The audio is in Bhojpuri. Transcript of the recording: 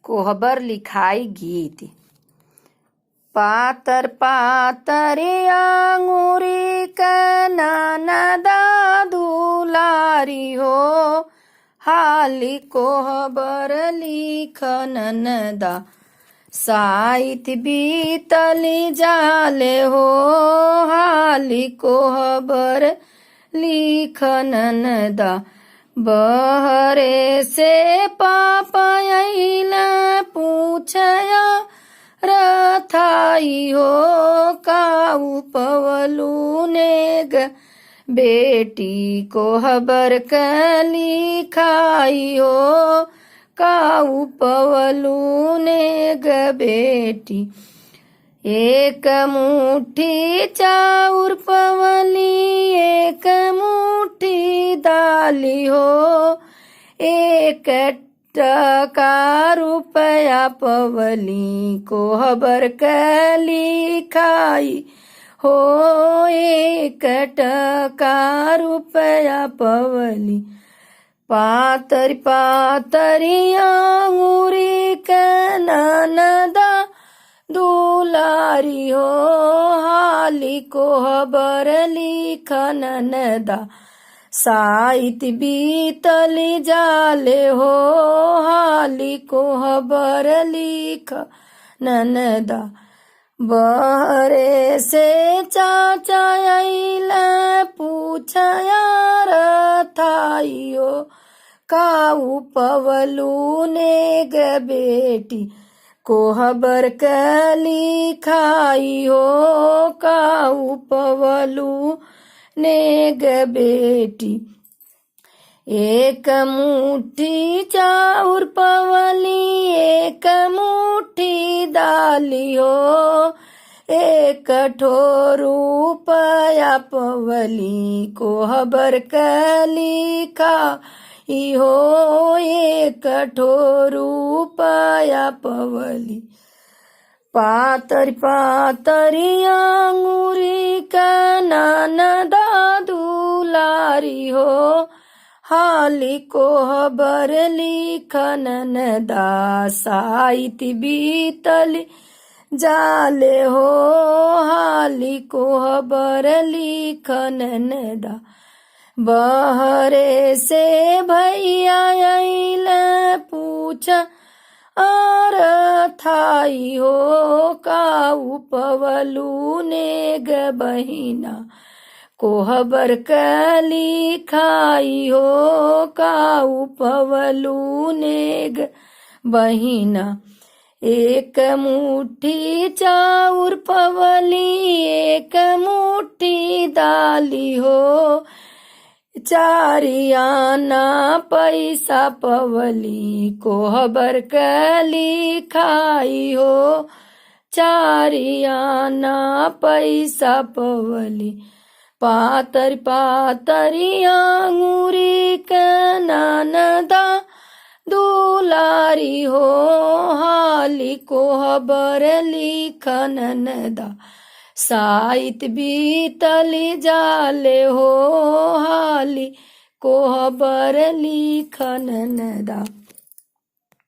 कोहबर लिखाई गीत। पातर पातर आंगुरी ननदा दुलारी हो, हाली कोहबर लिख ननदा। साइत बीतली जाले हो, हाली कोहबर लिख ननदा। बहरे से पापा अइला पूछया रथाई हो, काऊ पवलू नेग बेटी कोहबर कली खाई हो, काऊ पवलू नेग बेटी। एक मुट्ठी चाउर पवली एक मुट्ठी दाली हो, एक टका रुपया पवली कोहबर कली खाई हो, एक टका रुपया पवली। पातर पातरी आंगुरी ननदा दुलारी हो, हाली कोहबर लिख ननदा। साइत बीतली जाले हो, हाली कोहबर लिख ननदा। बहरे से चाचा अइला पूछया रथाई हो, काऊ पवलू नेग बेटी कोहबर कली खाई हो, काऊ पवलू नेग बेटी। एक मुट्ठी चाउर पवली एक मुट्ठी दाली हो, एक ठो रुपया पवली कोहबर कली खाई हो, एक ठो रुपया पवली। पातर पातरी आंगुरी ननदा दुलारी हो, हाली कोहबर लिख ननदा। साइत बीतली जाले हो, हाली कोहबर लिख ननदा। बहरे से भैया अइला पूछ और थाई हो, काऊ पवलू नेग बहिना कोहबर कली खाई हो, काऊ पवलू नेग बहिना। एक मुट्ठी चाउर पवली एक मुट्ठी दाली हो, चारि आना पैसा पवली कोहबर कली खाई हो, चारि आना पैसा पवली। पातर पातरी आंगुरी ननदा दुलारी हो, हाली कोहबर लिख ननदा। साइत बीतली जाले हो, हाली कोहबर लिख ननदा।